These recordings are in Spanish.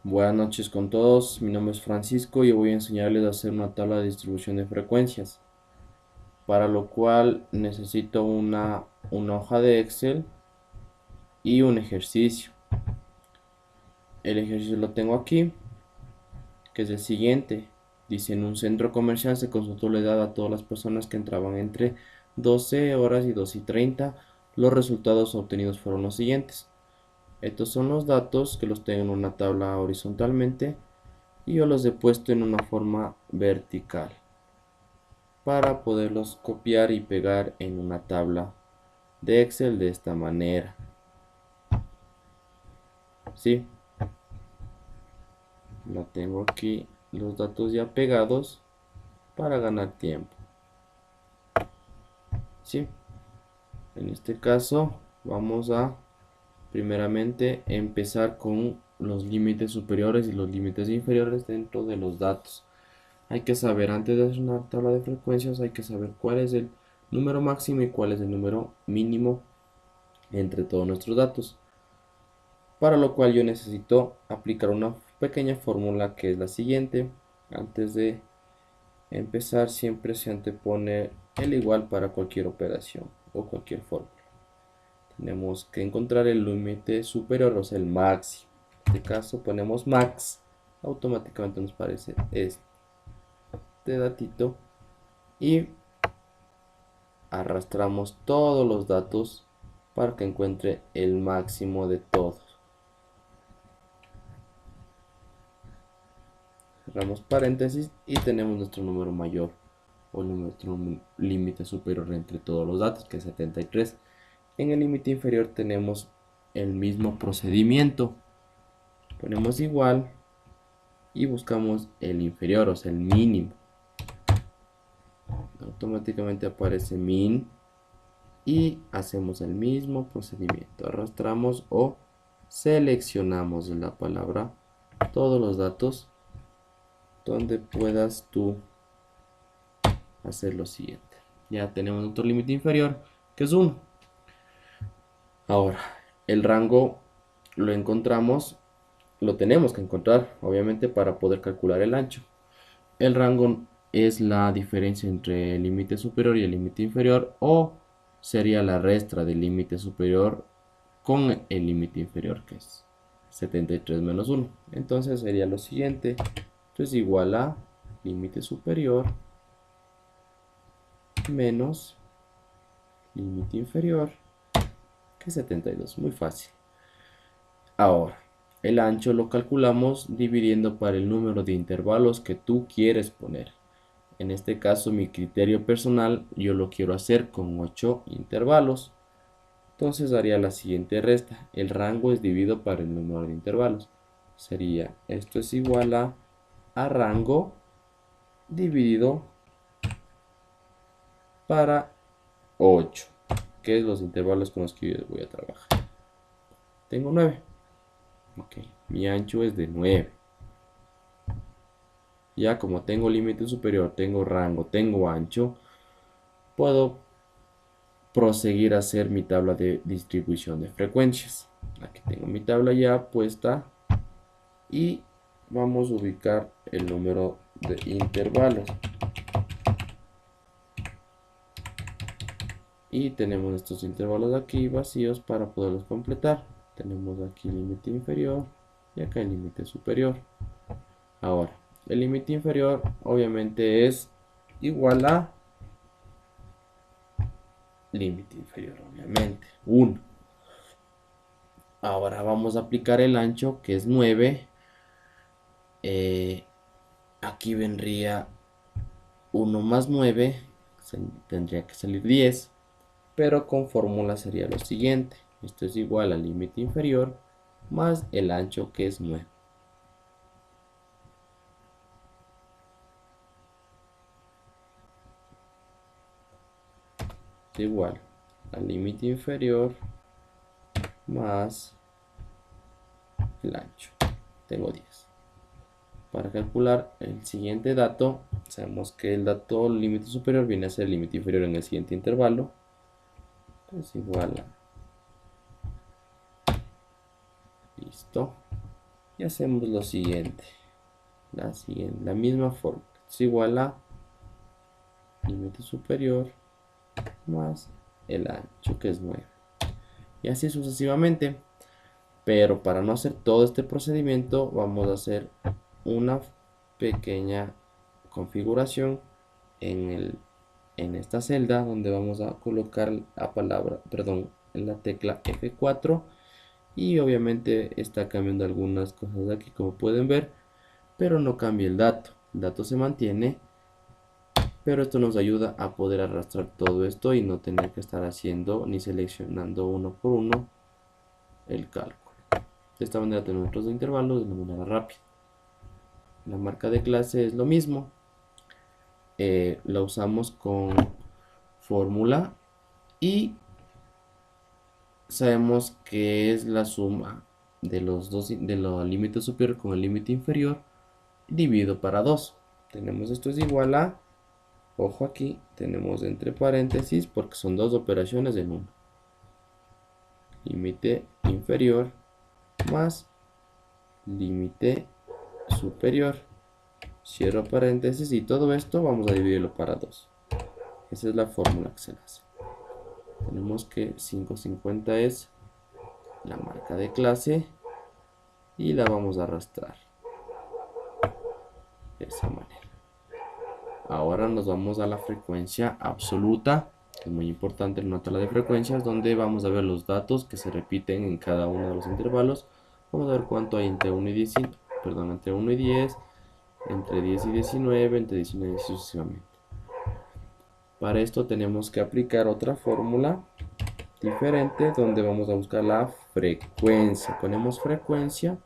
Buenas noches con todos, mi nombre es Francisco y voy a enseñarles a hacer una tabla de distribución de frecuencias, para lo cual necesito una hoja de Excel y un ejercicio. El ejercicio lo tengo aquí, que es el siguiente. Dice: en un centro comercial se consultó la edad a todas las personas que entraban entre 12 horas y 2:30. Los resultados obtenidos fueron los siguientes. Estos son los datos que los tengo en una tabla horizontalmente y yo los he puesto en una forma vertical para poderlos copiar y pegar en una tabla de Excel de esta manera. ¿Sí? La tengo aquí, los datos ya pegados para ganar tiempo. ¿Sí? En este caso vamos a primeramente empezar con los límites superiores y los límites inferiores dentro de los datos. Hay que saber, antes de hacer una tabla de frecuencias, hay que saber cuál es el número máximo y cuál es el número mínimo entre todos nuestros datos. Para lo cual yo necesito aplicar una pequeña fórmula, que es la siguiente. Antes de empezar siempre se antepone el igual para cualquier operación o cualquier fórmula. Tenemos que encontrar el límite superior, o sea el máximo. En este caso ponemos max, automáticamente nos aparece este datito y arrastramos todos los datos para que encuentre el máximo de todos. Cerramos paréntesis y tenemos nuestro número mayor o nuestro límite superior entre todos los datos, que es 73. En el límite inferior tenemos el mismo procedimiento. Ponemos igual y buscamos el inferior, o sea el mínimo. Automáticamente aparece min y hacemos el mismo procedimiento. Arrastramos o seleccionamos en la palabra todos los datos donde puedas tú hacer lo siguiente. Ya tenemos otro límite inferior, que es 1. Ahora, el rango lo encontramos, lo tenemos que encontrar, obviamente, para poder calcular el ancho. El rango es la diferencia entre el límite superior y el límite inferior, o sería la resta del límite superior con el límite inferior, que es 73 menos 1. Entonces sería lo siguiente. Esto es igual a límite superior menos límite inferior, que es 72. Muy fácil. Ahora, el ancho lo calculamos dividiendo por el número de intervalos que tú quieres poner. En este caso, mi criterio personal, yo lo quiero hacer con 8 intervalos. Entonces haría la siguiente resta. El rango es dividido por el número de intervalos. Sería, esto es igual a rango dividido para 8, que es los intervalos con los que yo voy a trabajar. Tengo 9. Ok, mi ancho es de 9. Ya como tengo límite superior, tengo rango, tengo ancho, puedo proseguir a hacer mi tabla de distribución de frecuencias. Aquí tengo mi tabla ya puesta y vamos a ubicar el número de intervalos. Y tenemos estos intervalos aquí vacíos para poderlos completar. Tenemos aquí el límite inferior y acá el límite superior. Ahora, el límite inferior obviamente es igual a límite inferior, obviamente, 1. Ahora vamos a aplicar el ancho, que es 9. Aquí vendría 1 más 9, tendría que salir 10, pero con fórmula sería lo siguiente. Esto es igual al límite inferior más el ancho, que es 9. Es igual al límite inferior más el ancho. Tengo 10. Para calcular el siguiente dato, sabemos que el dato límite superior viene a ser el límite inferior en el siguiente intervalo. Es igual a... Listo. y hacemos lo siguiente. La misma forma. Es igual a límite superior más el ancho, que es 9. Y así sucesivamente. Pero para no hacer todo este procedimiento, vamos a hacer una pequeña configuración en esta celda, donde vamos a colocar la palabra, perdón, en la tecla F4. Y obviamente está cambiando algunas cosas de aquí, como pueden ver, pero no cambia el dato. El dato se mantiene, pero esto nos ayuda a poder arrastrar todo esto y no tener que estar haciendo ni seleccionando uno por uno el cálculo. De esta manera tenemos nuestros intervalos de una manera rápida. La marca de clase es lo mismo. La usamos con fórmula y sabemos que es la suma de los límites superior con el límite inferior dividido para 2. Tenemos esto es igual a, ojo aquí, tenemos entre paréntesis porque son dos operaciones en uno. Límite inferior más límite superior. Cierro paréntesis y todo esto vamos a dividirlo para 2. Esa es la fórmula que se le hace. Tenemos que 550 es la marca de clase y la vamos a arrastrar de esa manera. Ahora nos vamos a la frecuencia absoluta, que es muy importante en una tabla de frecuencias, donde vamos a ver los datos que se repiten en cada uno de los intervalos. Vamos a ver cuánto hay entre 1 y 10, entre 1 y 10, entre 10 y 19, entre 19 y sucesivamente. Para esto tenemos que aplicar otra fórmula diferente, donde vamos a buscar la frecuencia. Ponemos frecuencia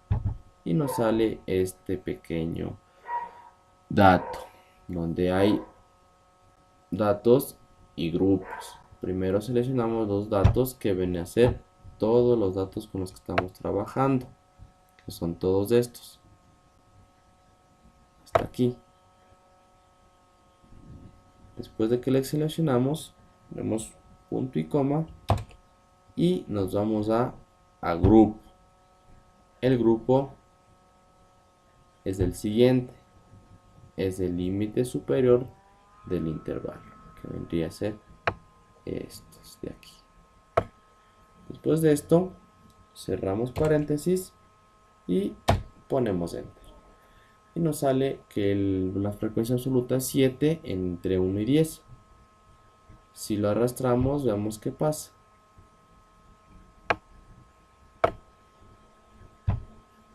y nos sale este pequeño dato, donde hay datos y grupos. Primero seleccionamos los datos que vienen a ser todos los datos con los que estamos trabajando, que son todos estos. Hasta aquí. Después de que le seleccionamos, ponemos punto y coma y nos vamos a grupo. El grupo es el siguiente, es el límite superior del intervalo, que vendría a ser estos de aquí. Después de esto, cerramos paréntesis y ponemos enter. Y nos sale que la frecuencia absoluta es 7 entre 1 y 10. Si lo arrastramos, veamos qué pasa.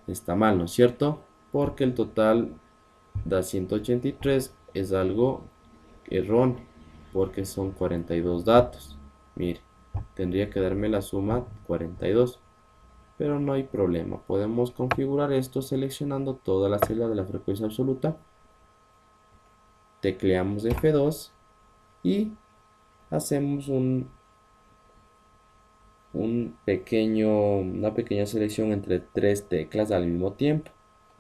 Está mal, ¿no es cierto? Porque el total da 183, es algo erróneo, porque son 42 datos. Mire, tendría que darme la suma 42, pero no hay problema. Podemos configurar esto seleccionando toda la celda de la frecuencia absoluta. Tecleamos F2 y hacemos una pequeña selección entre tres teclas al mismo tiempo.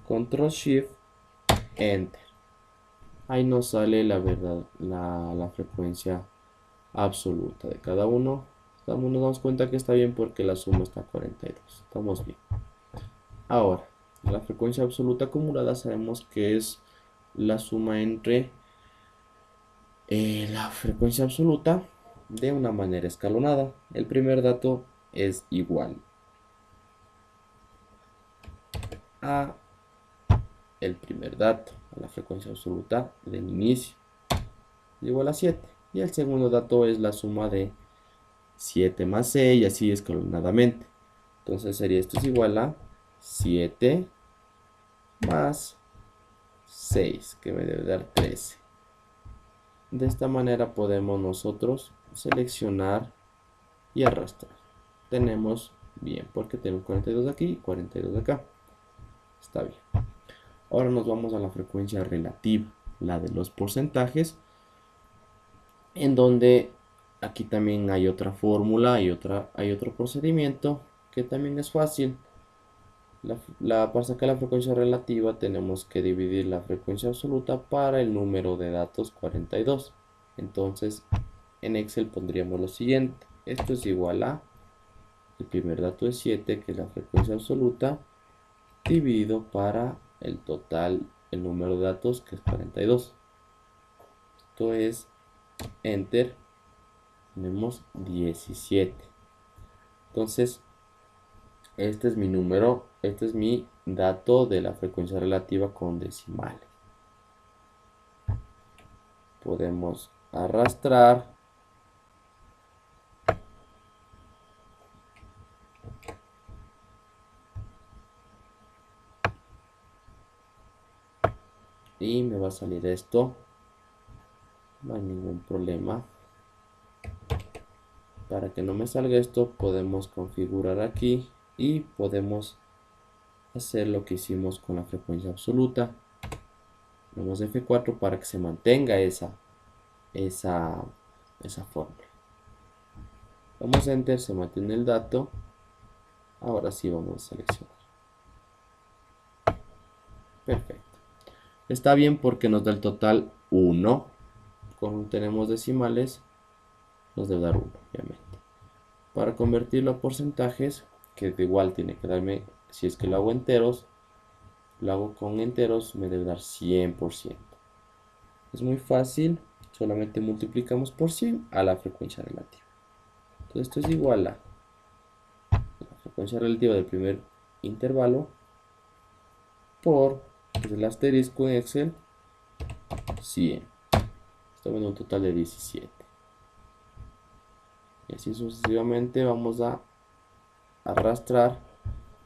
Control Shift Enter. Ahí nos sale la frecuencia absoluta de cada uno. Nos damos cuenta que está bien porque la suma está a 42. Estamos bien. Ahora, la frecuencia absoluta acumulada sabemos que es la suma entre la frecuencia absoluta de una manera escalonada. El primer dato es igual a el primer dato, a la frecuencia absoluta del inicio, igual a 7. Y el segundo dato es la suma de 7 más 6 y así escalonadamente. Entonces sería esto es igual a 7 más 6, que me debe dar 13. De esta manera podemos nosotros seleccionar y arrastrar. Tenemos bien, porque tenemos 42 aquí y 42 acá. Está bien. Ahora nos vamos a la frecuencia relativa, la de los porcentajes, en donde aquí también hay otra fórmula, hay otro procedimiento que también es fácil. Para sacar la frecuencia relativa tenemos que dividir la frecuencia absoluta para el número de datos 42. Entonces en Excel pondríamos lo siguiente. Esto es igual a, el primer dato es 7, que es la frecuencia absoluta, dividido para el total, el número de datos, que es 42. Esto es Enter. Tenemos 17. Entonces, este es mi número, este es mi dato de la frecuencia relativa con decimales. Podemos arrastrar y me va a salir esto. No hay ningún problema. Para que no me salga esto, podemos configurar aquí y podemos hacer lo que hicimos con la frecuencia absoluta. Damos F4 para que se mantenga esa fórmula. Damos Enter, se mantiene el dato. Ahora sí vamos a seleccionar. Perfecto. Está bien porque nos da el total 1. Como tenemos decimales, nos debe dar 1, obviamente. Para convertirlo a porcentajes, que igual tiene que darme, si es que lo hago enteros, lo hago con enteros, me debe dar 100%. Es muy fácil, solamente multiplicamos por 100 a la frecuencia relativa. Entonces esto es igual a la frecuencia relativa del primer intervalo por el asterisco en Excel, 100. Estamos en un total de 17. Y así sucesivamente vamos a arrastrar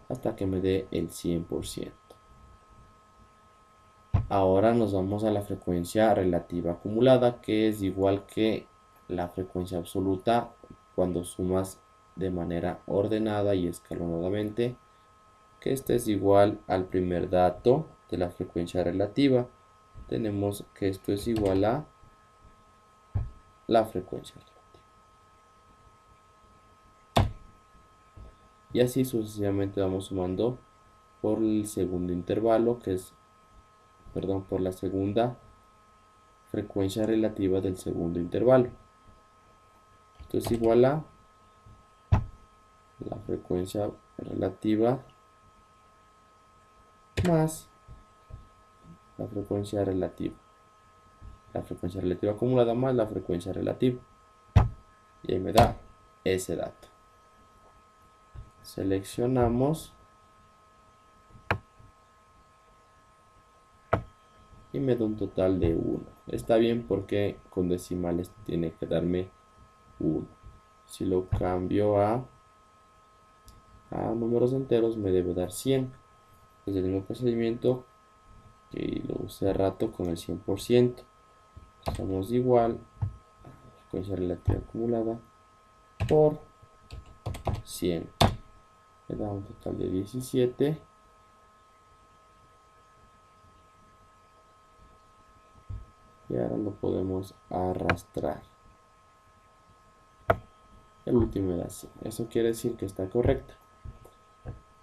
hasta que me dé el 100%. Ahora nos vamos a la frecuencia relativa acumulada, que es igual que la frecuencia absoluta cuando sumas de manera ordenada y escalonadamente, que este es igual al primer dato de la frecuencia relativa. Tenemos que esto es igual a la frecuencia relativa. Y así sucesivamente vamos sumando por el segundo intervalo, que es, perdón, por la segunda frecuencia relativa del segundo intervalo. Esto es igual a la frecuencia relativa más la frecuencia relativa. La frecuencia relativa acumulada más la frecuencia relativa. Y ahí me da ese dato. Seleccionamos y me da un total de 1. Está bien porque con decimales tiene que darme 1. Si lo cambio a números enteros me debe dar 100. Es el mismo procedimiento que lo usé hace rato con el 100%. Somos igual a la frecuencia relativa acumulada por 100. Me da un total de 17. Y ahora lo podemos arrastrar. El último da 100. Eso quiere decir que está correcto.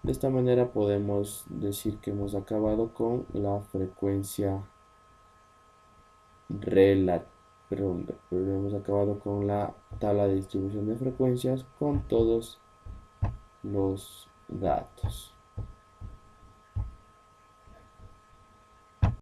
De esta manera podemos decir que hemos acabado con la frecuencia relativa. Perdón, hemos acabado con la tabla de distribución de frecuencias con todos los datos.